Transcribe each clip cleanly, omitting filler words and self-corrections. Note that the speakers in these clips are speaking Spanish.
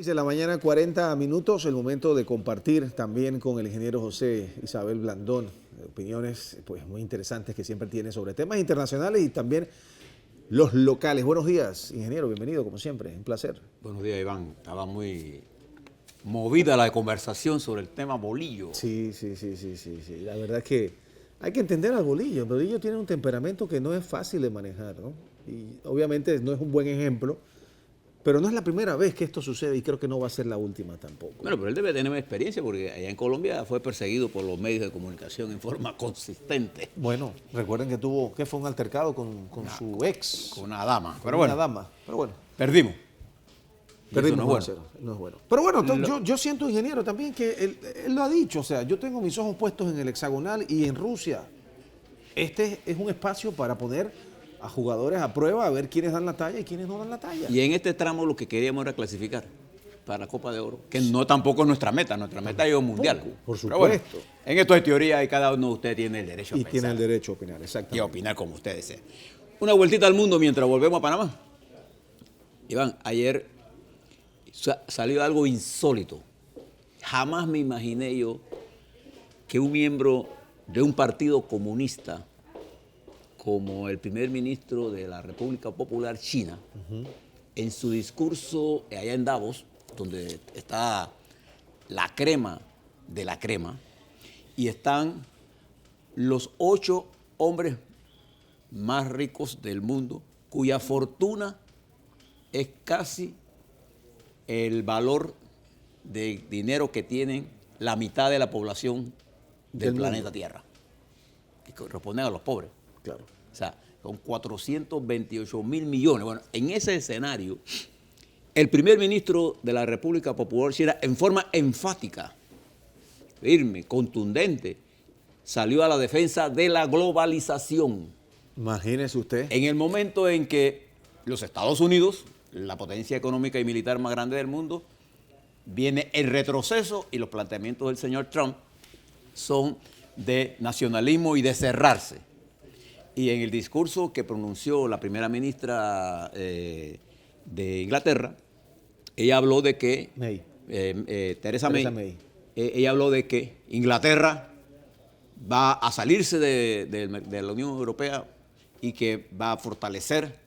6 de la mañana, 40 minutos, el momento de compartir también con el ingeniero José Isabel Blandón opiniones pues muy interesantes que siempre tiene sobre temas internacionales y también los locales. Buenos días, ingeniero, bienvenido como siempre, un placer. Buenos días, Iván. Estaba muy movida la conversación sobre el tema bolillo. Sí. La verdad es que hay que entender al bolillo. El bolillo tiene un temperamento que no es fácil de manejar, ¿no? Y obviamente no es un buen ejemplo, pero no es la primera vez que esto sucede y creo que no va a ser la última tampoco. Bueno, pero él debe tener experiencia porque allá en Colombia fue perseguido por los medios de comunicación en forma consistente. Bueno, recuerden que fue un altercado con su ex. Con una dama. Pero bueno. Una dama. Pero bueno. Perdimos. Perdimos 1-0. No es bueno. Pero bueno, yo siento, ingeniero, también que él lo ha dicho. O sea, yo tengo mis ojos puestos en el hexagonal y en Rusia. Este es un espacio para poner a jugadores a prueba, a ver quiénes dan la talla y quiénes no dan la talla. Y en este tramo lo que queríamos era clasificar para la Copa de Oro, que no tampoco es nuestra meta es un mundial. Por supuesto. Bueno, en esto hay teoría y cada uno de ustedes tiene el derecho a pensar. Y tiene el derecho a opinar, exactamente. Y a opinar como usted desee. Una vueltita al mundo mientras volvemos a Panamá. Iván, ayer salió algo insólito. Jamás me imaginé yo que un miembro de un partido comunista como el primer ministro de la República Popular China, en su discurso allá en Davos, donde está la crema de la crema, y están los 8 hombres más ricos del mundo, cuya fortuna es casi el valor de dinero que tienen la mitad de la población del planeta Tierra, que corresponden a los pobres. Claro. O sea, son 428 mil millones. Bueno, en ese escenario, el primer ministro de la República Popular China, en forma enfática, firme, contundente, salió a la defensa de la globalización. Imagínese usted. En el momento en que los Estados Unidos, la potencia económica y militar más grande del mundo, viene el retroceso y los planteamientos del señor Trump son de nacionalismo y de cerrarse. Y en el discurso que pronunció la primera ministra de Inglaterra, ella habló de que Theresa May, ella habló de que Inglaterra va a salirse de la Unión Europea y que va a fortalecer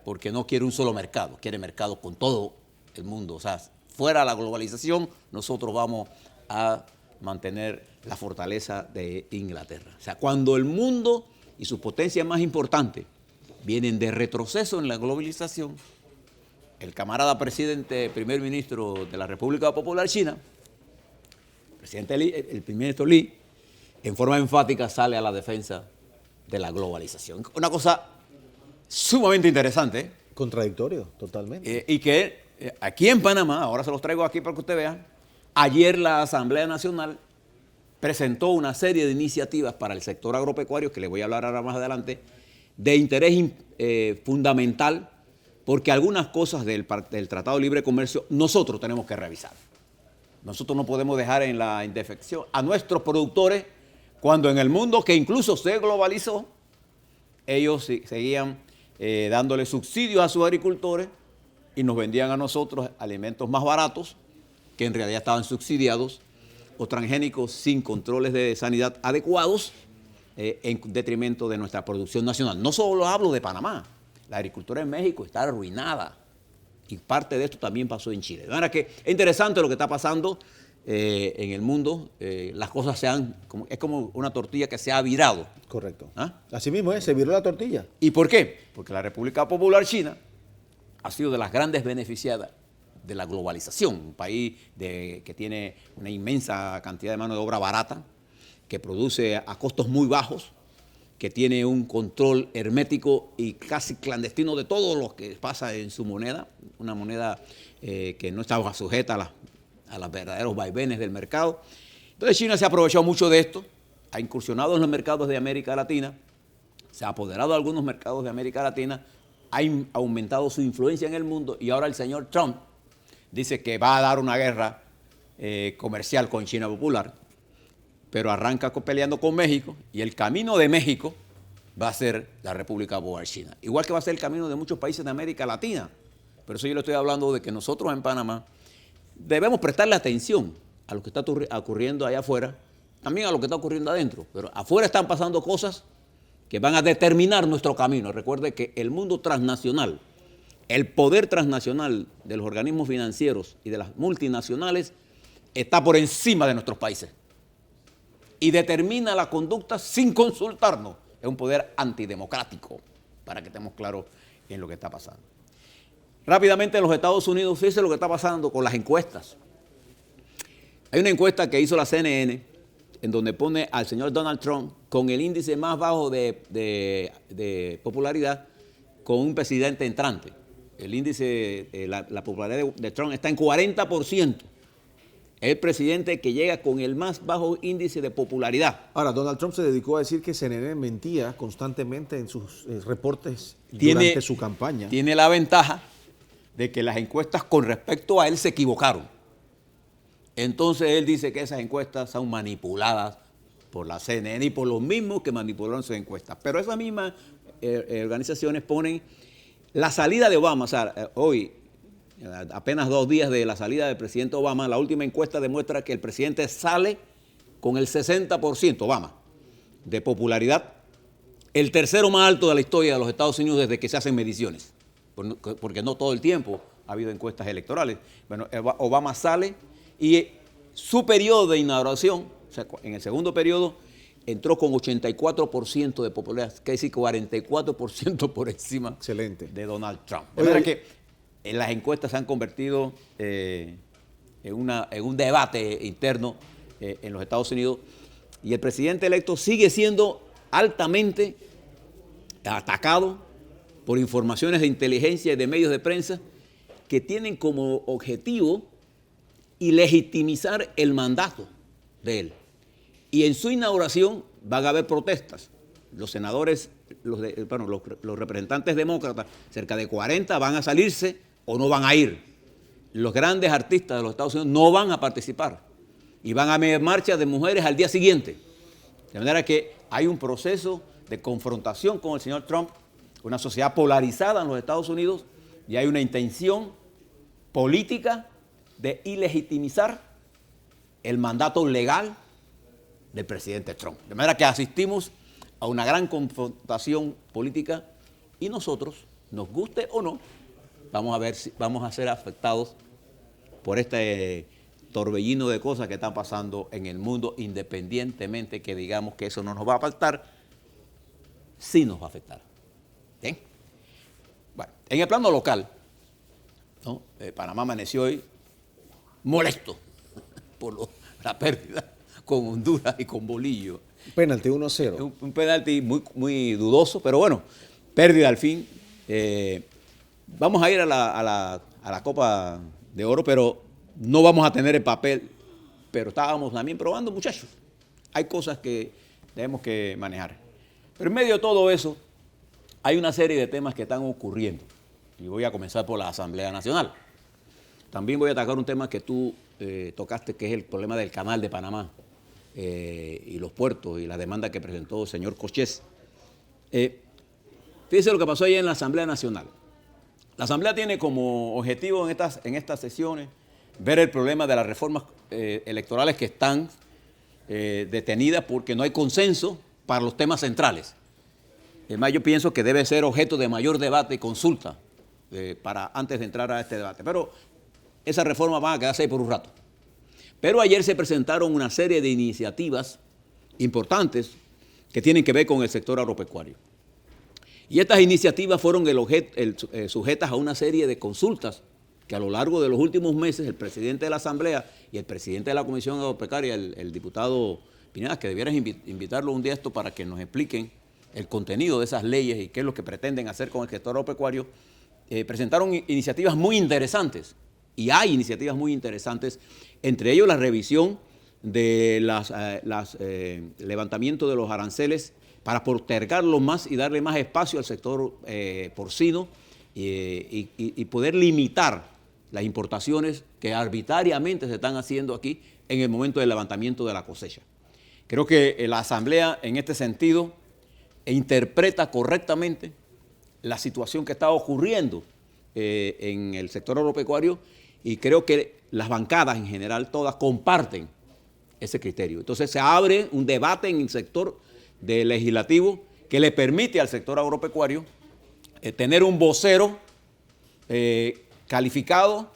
porque no quiere un solo mercado, quiere mercado con todo el mundo. O sea, fuera de la globalización, nosotros vamos a mantener la fortaleza de Inglaterra. O sea, cuando el mundo y sus potencias más importantes vienen de retroceso en la globalización, el camarada presidente, primer ministro de la República Popular China, el primer ministro Li, en forma enfática sale a la defensa de la globalización. Una cosa sumamente interesante. Contradictorio, totalmente. Y que aquí en Panamá, ahora se los traigo aquí para que usted vea, ayer la Asamblea Nacional presentó una serie de iniciativas para el sector agropecuario, que le voy a hablar ahora más adelante, de interés fundamental, porque algunas cosas del Tratado de Libre Comercio nosotros tenemos que revisar. Nosotros no podemos dejar en la indefección a nuestros productores cuando en el mundo que incluso se globalizó, ellos seguían dándole subsidios a sus agricultores y nos vendían a nosotros alimentos más baratos que en realidad estaban subsidiados o transgénicos sin controles de sanidad adecuados en detrimento de nuestra producción nacional. No solo hablo de Panamá, la agricultura en México está arruinada y parte de esto también pasó en Chile. De manera que es interesante lo que está pasando en el mundo. Las cosas es como una tortilla que se ha virado. Correcto. ¿Ah? Así mismo es, se viró la tortilla. ¿Y por qué? Porque la República Popular China ha sido de las grandes beneficiadas de la globalización, un país que tiene una inmensa cantidad de mano de obra barata, que produce a costos muy bajos, que tiene un control hermético y casi clandestino de todo lo que pasa en su moneda, una moneda que no está sujeta a los verdaderos vaivenes del mercado. Entonces China se ha aprovechado mucho de esto, ha incursionado en los mercados de América Latina, se ha apoderado de algunos mercados de América Latina, ha aumentado su influencia en el mundo y ahora el señor Trump dice que va a dar una guerra comercial con China Popular, pero arranca peleando con México y el camino de México va a ser la República Popular China. Igual que va a ser el camino de muchos países de América Latina. Pero eso yo le estoy hablando de que nosotros en Panamá debemos prestarle atención a lo que está ocurriendo allá afuera, también a lo que está ocurriendo adentro. Pero afuera están pasando cosas que van a determinar nuestro camino. Recuerde que el mundo transnacional, el poder transnacional de los organismos financieros y de las multinacionales está por encima de nuestros países y determina la conducta sin consultarnos. Es un poder antidemocrático, para que estemos claros en lo que está pasando. Rápidamente en los Estados Unidos, fíjense lo que está pasando con las encuestas. Hay una encuesta que hizo la CNN en donde pone al señor Donald Trump con el índice más bajo de popularidad con un presidente entrante. El índice, la popularidad de Trump está en 40%. Es el presidente que llega con el más bajo índice de popularidad. Ahora, Donald Trump se dedicó a decir que CNN mentía constantemente en sus reportes durante su campaña. Tiene la ventaja de que las encuestas con respecto a él se equivocaron. Entonces él dice que esas encuestas son manipuladas por la CNN y por los mismos que manipularon sus encuestas. Pero esas mismas organizaciones ponen la salida de Obama. O sea, hoy, apenas 2 días de la salida del presidente Obama, la última encuesta demuestra que el presidente sale con el 60%, Obama, de popularidad, el tercero más alto de la historia de los Estados Unidos desde que se hacen mediciones, porque no todo el tiempo ha habido encuestas electorales. Bueno, Obama sale y su periodo de inauguración, o sea, en el segundo periodo, entró con 84% de popularidad, que es decir, 44% por encima Excelente. de Donald Trump. De manera que las encuestas se han convertido en un debate interno en los Estados Unidos y el presidente electo sigue siendo altamente atacado por informaciones de inteligencia y de medios de prensa que tienen como objetivo ilegitimizar el mandato de él. Y en su inauguración van a haber protestas. Los senadores, los representantes demócratas, cerca de 40, van a salirse o no van a ir. Los grandes artistas de los Estados Unidos no van a participar. Y van a haber marchas de mujeres al día siguiente. De manera que hay un proceso de confrontación con el señor Trump, una sociedad polarizada en los Estados Unidos, y hay una intención política de ilegitimizar el mandato legal del presidente Trump. De manera que asistimos a una gran confrontación política y nosotros, nos guste o no, vamos a ver si vamos a ser afectados por este torbellino de cosas que están pasando en el mundo, independientemente que digamos que eso no nos va a afectar, sí nos va a afectar. ¿Bien? Bueno, en el plano local, ¿no? Panamá amaneció hoy molesto por la pérdida con Honduras y con Bolillo. Penalti 1-0. Un penalti muy dudoso, pero bueno, pérdida al fin. Vamos a ir a la Copa de Oro, pero no vamos a tener el papel. Pero estábamos también probando, muchachos. Hay cosas que tenemos que manejar. Pero en medio de todo eso, hay una serie de temas que están ocurriendo. Y voy a comenzar por la Asamblea Nacional. También voy a atacar un tema que tú tocaste, que es el problema del Canal de Panamá y los puertos y la demanda que presentó el señor Cochés. Fíjense lo que pasó ayer en la Asamblea Nacional. La Asamblea tiene como objetivo en estas sesiones ver el problema de las reformas electorales que están detenidas porque no hay consenso para los temas centrales. Además, yo pienso que debe ser objeto de mayor debate y consulta antes de entrar a este debate. Pero esas reformas van a quedarse ahí por un rato. Pero ayer se presentaron una serie de iniciativas importantes que tienen que ver con el sector agropecuario. Y estas iniciativas fueron sujetas a una serie de consultas que a lo largo de los últimos meses el presidente de la Asamblea y el presidente de la Comisión Agropecuaria, el diputado Pineda, que debieras invitarlo un día a esto para que nos expliquen el contenido de esas leyes y qué es lo que pretenden hacer con el sector agropecuario, presentaron iniciativas muy interesantes. Y hay iniciativas muy interesantes, entre ellos la revisión de levantamiento de los aranceles para postergarlos más y darle más espacio al sector porcino y poder limitar las importaciones que arbitrariamente se están haciendo aquí en el momento del levantamiento de la cosecha. Creo que la Asamblea en este sentido interpreta correctamente la situación que está ocurriendo en el sector agropecuario Y creo que las bancadas en general, todas, comparten ese criterio. Entonces se abre un debate en el sector legislativo que le permite al sector agropecuario tener un vocero calificado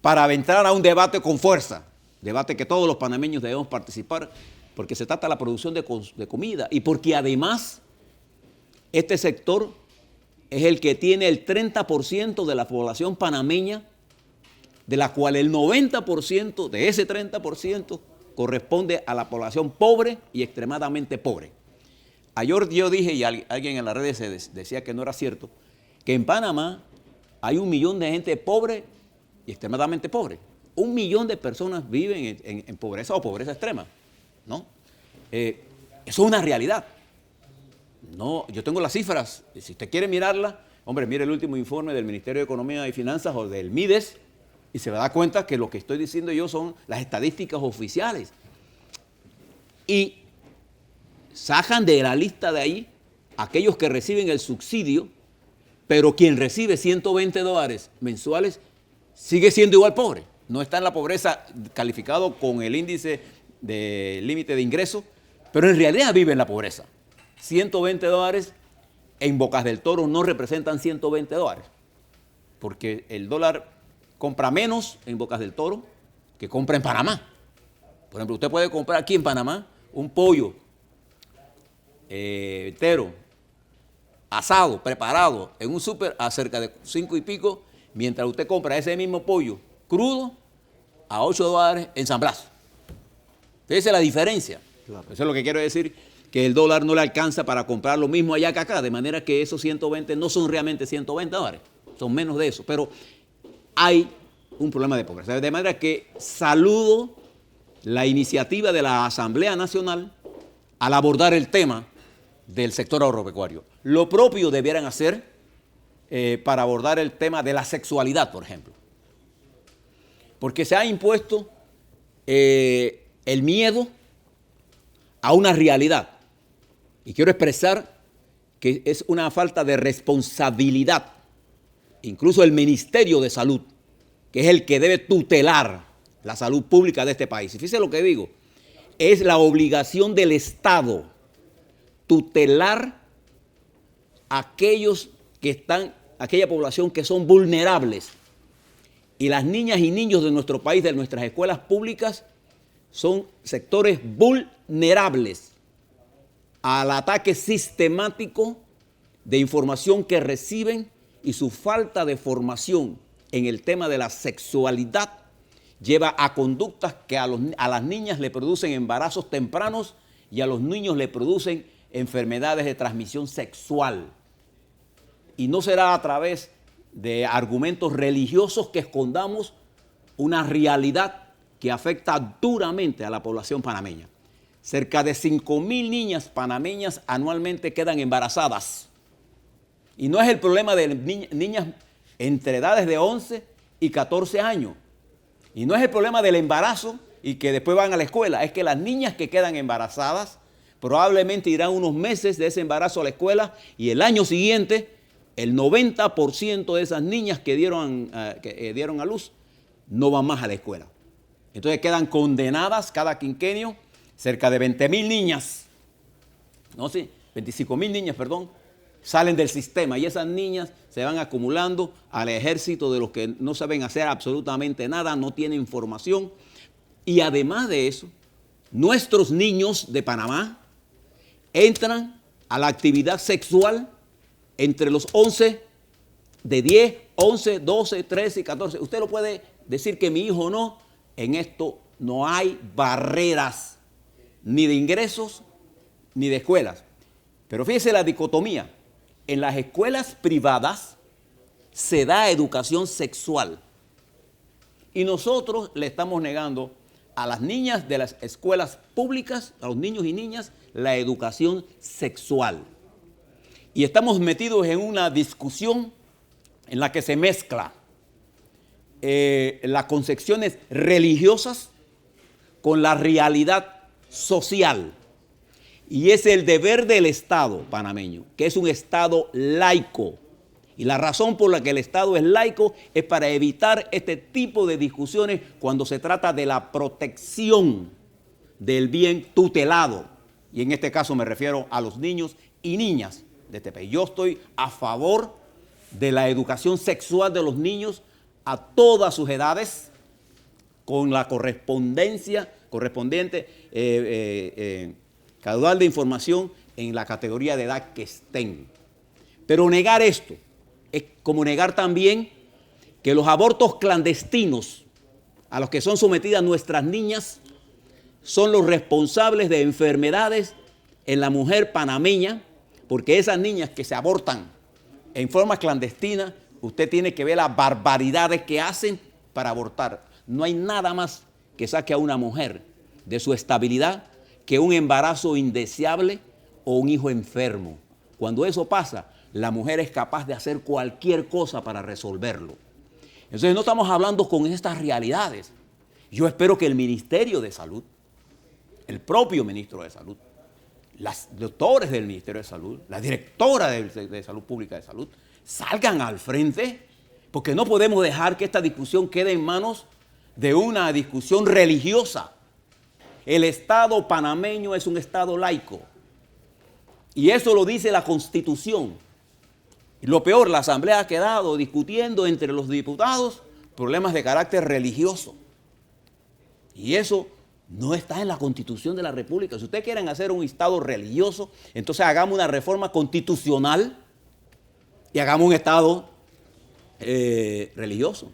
para entrar a un debate con fuerza, debate que todos los panameños debemos participar, porque se trata de la producción de comida y porque además este sector es el que tiene el 30% de la población panameña, de la cual el 90% de ese 30% corresponde a la población pobre y extremadamente pobre. Ayer yo dije, y alguien en las redes decía que no era cierto, que en Panamá hay 1 millón de gente pobre y extremadamente pobre. 1 millón de personas viven en pobreza o pobreza extrema, ¿no? Eso es una realidad. No, yo tengo las cifras, si usted quiere mirarla, hombre, mire el último informe del Ministerio de Economía y Finanzas o del MIDES y se va a dar cuenta que lo que estoy diciendo yo son las estadísticas oficiales. Y sacan de la lista de ahí aquellos que reciben el subsidio, pero quien recibe $120 mensuales sigue siendo igual pobre. No está en la pobreza calificado con el índice de límite de ingreso, pero en realidad vive en la pobreza. $120 en Bocas del Toro no representan $120, porque el dólar compra menos en Bocas del Toro que compra en Panamá. Por ejemplo, usted puede comprar aquí en Panamá un pollo entero, asado, preparado, en un súper a cerca de 5 y pico, mientras usted compra ese mismo pollo crudo a $8 en San Blas. Esa es la diferencia. Claro. Eso es lo que quiero decir, que el dólar no le alcanza para comprar lo mismo allá que acá, de manera que esos 120 no son realmente $120, son menos de eso, pero hay un problema de pobreza. De manera que saludo la iniciativa de la Asamblea Nacional al abordar el tema del sector agropecuario. Lo propio debieran hacer para abordar el tema de la sexualidad, por ejemplo. Porque se ha impuesto el miedo a una realidad. Y quiero expresar que es una falta de responsabilidad. Incluso el Ministerio de Salud, que es el que debe tutelar la salud pública de este país. Y fíjese lo que digo, es la obligación del Estado tutelar a aquella población que son vulnerables. Y las niñas y niños de nuestro país, de nuestras escuelas públicas, son sectores vulnerables al ataque sistemático de información que reciben, y su falta de formación en el tema de la sexualidad lleva a conductas que a las niñas le producen embarazos tempranos y a los niños le producen enfermedades de transmisión sexual. Y no será a través de argumentos religiosos que escondamos una realidad que afecta duramente a la población panameña. Cerca de 5,000 niñas panameñas anualmente quedan embarazadas. Y no es el problema de niñas entre edades de 11 y 14 años. Y no es el problema del embarazo y que después van a la escuela. Es que las niñas que quedan embarazadas probablemente irán unos meses de ese embarazo a la escuela y el año siguiente el 90% de esas niñas que dieron a luz no van más a la escuela. Entonces quedan condenadas cada quinquenio cerca de 20,000 niñas, no sé, 25,000 niñas, perdón, salen del sistema y esas niñas se van acumulando al ejército de los que no saben hacer absolutamente nada, no tienen formación. Y además de eso, nuestros niños de Panamá entran a la actividad sexual entre los 10, 11, 12, 13 y 14. Usted lo puede decir que mi hijo no. En esto no hay barreras ni de ingresos ni de escuelas. Pero fíjese la dicotomía. En las escuelas privadas se da educación sexual y nosotros le estamos negando a las niñas de las escuelas públicas, a los niños y niñas, la educación sexual. Y estamos metidos en una discusión en la que se mezcla las concepciones religiosas con la realidad social. Y es el deber del Estado panameño, que es un Estado laico, Y la razón por la que el Estado es laico es para evitar este tipo de discusiones cuando se trata de la protección del bien tutelado. Y en este caso me refiero a los niños y niñas de este país. Yo estoy a favor de la educación sexual de los niños a todas sus edades, con la correspondiente caudal de información en la categoría de edad que estén. Pero negar esto es como negar también que los abortos clandestinos a los que son sometidas nuestras niñas son los responsables de enfermedades en la mujer panameña, porque esas niñas que se abortan en forma clandestina, usted tiene que ver las barbaridades que hacen para abortar. No hay nada más que saque a una mujer de su estabilidad que un embarazo indeseable o un hijo enfermo. Cuando eso pasa, la mujer es capaz de hacer cualquier cosa para resolverlo. Entonces no estamos hablando con estas realidades. Yo espero que el Ministerio de Salud, el propio Ministro de Salud, los doctores del Ministerio de Salud, la directora de Salud Pública de Salud, salgan al frente, porque no podemos dejar que esta discusión quede en manos de una discusión religiosa. El Estado panameño es un Estado laico. Y eso lo dice la Constitución. Y lo peor, la Asamblea ha quedado discutiendo entre los diputados problemas de carácter religioso. Y eso no está en la Constitución de la República. Si ustedes quieren hacer un Estado religioso, entonces hagamos una reforma constitucional y hagamos un Estado religioso.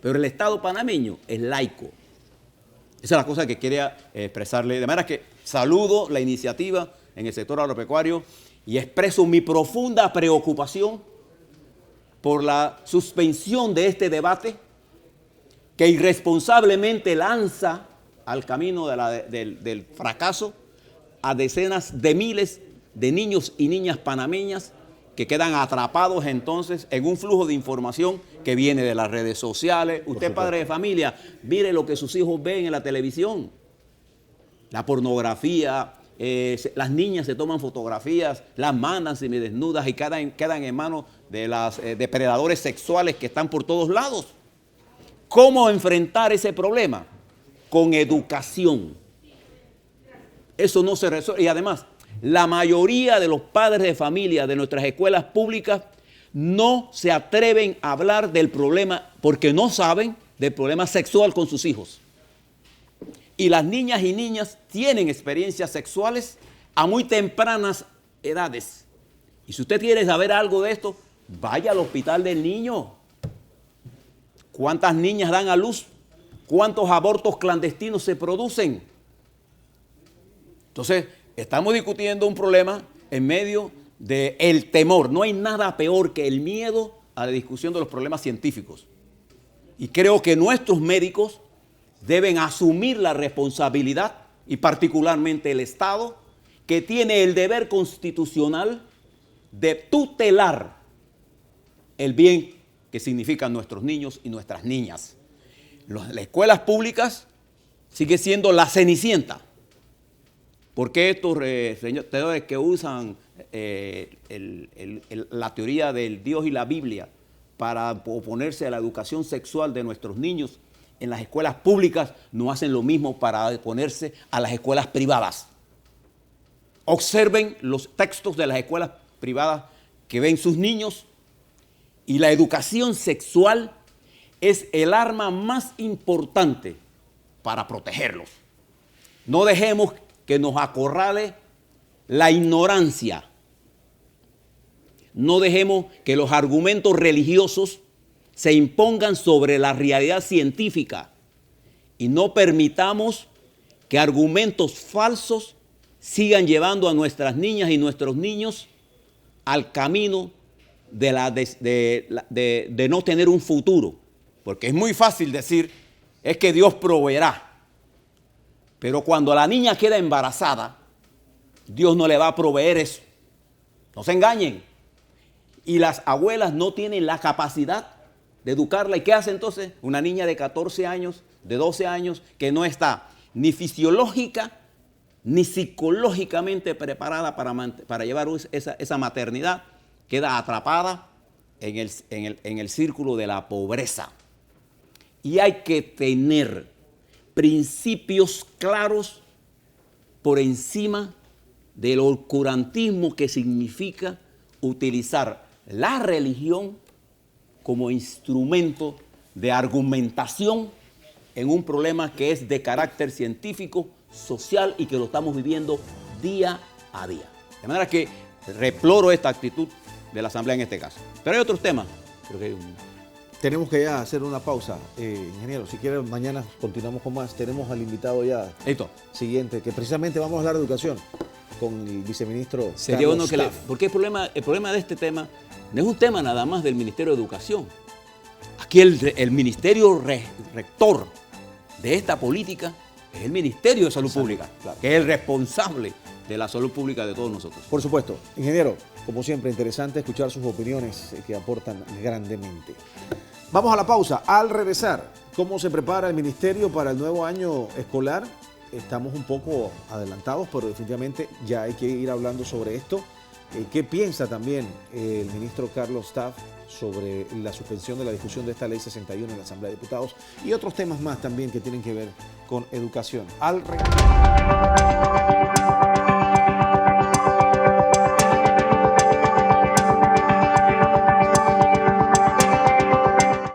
Pero el Estado panameño es laico. Esa es la cosa que quería expresarle. De manera que saludo la iniciativa en el sector agropecuario y expreso mi profunda preocupación por la suspensión de este debate que irresponsablemente lanza al camino del fracaso a decenas de miles de niños y niñas panameñas que quedan atrapados entonces en un flujo de información que viene de las redes sociales. Usted, padre de familia, mire lo que sus hijos ven en la televisión. La pornografía, las niñas se toman fotografías, las mandan semidesnudas y quedan en manos de los depredadores sexuales que están por todos lados. ¿Cómo enfrentar ese problema? Con educación. Eso no se resuelve. Y además, la mayoría de los padres de familia de nuestras escuelas públicas no se atreven a hablar del problema porque no saben del problema sexual con sus hijos. Y las niñas y niñas tienen experiencias sexuales a muy tempranas edades. Y si usted quiere saber algo de esto, vaya al hospital del niño. ¿Cuántas niñas dan a luz? ¿Cuántos abortos clandestinos se producen? Entonces, estamos discutiendo un problema en medio del temor. No hay nada peor que el miedo a la discusión de los problemas científicos. Y creo que nuestros médicos deben asumir la responsabilidad, y particularmente el Estado, que tiene el deber constitucional de tutelar el bien que significan nuestros niños y nuestras niñas. Las escuelas públicas sigue siendo la cenicienta. Porque estos señores que usan la teoría del Dios y la Biblia para oponerse a la educación sexual de nuestros niños en las escuelas públicas no hacen lo mismo para oponerse a las escuelas privadas? Observen los textos de las escuelas privadas que ven sus niños, y la educación sexual es el arma más importante para protegerlos. No dejemos que nos acorrale la ignorancia. No dejemos que los argumentos religiosos se impongan sobre la realidad científica, y no permitamos que argumentos falsos sigan llevando a nuestras niñas y nuestros niños al camino de no tener un futuro. Porque es muy fácil decir, es que Dios proveerá. Pero cuando la niña queda embarazada, Dios no le va a proveer eso. No se engañen. Y las abuelas no tienen la capacidad de educarla. ¿Y qué hace entonces una niña de 14 años, de 12 años, que no está ni fisiológica ni psicológicamente preparada para llevar esa maternidad? Queda atrapada en el círculo de la pobreza. Y hay que tener principios claros por encima del oscurantismo que significa utilizar la religión como instrumento de argumentación en un problema que es de carácter científico, social y que lo estamos viviendo día a día. De manera que reploro esta actitud de la Asamblea en este caso. Pero hay otros temas. Creo que hay Tenemos que ya hacer una pausa. Ingeniero, si quiere, mañana continuamos con más. Tenemos al invitado ya siguiente, que precisamente vamos a hablar de educación con el viceministro Sería Carlos bueno que Staff. porque el problema de este tema no es un tema nada más del Ministerio de Educación. Aquí el ministerio rector de esta política es el Ministerio de Salud Pública, claro, que es el responsable de la salud pública de todos nosotros. Por supuesto. Ingeniero, como siempre, interesante escuchar sus opiniones que aportan grandemente. Vamos a la pausa. Al regresar, ¿cómo se prepara el ministerio para el nuevo año escolar? Estamos un poco adelantados, pero definitivamente ya hay que ir hablando sobre esto. ¿Qué piensa también el ministro Carlos Staff sobre la suspensión de la discusión de esta ley 61 en la Asamblea de Diputados y otros temas más también que tienen que ver con educación? Al regresar.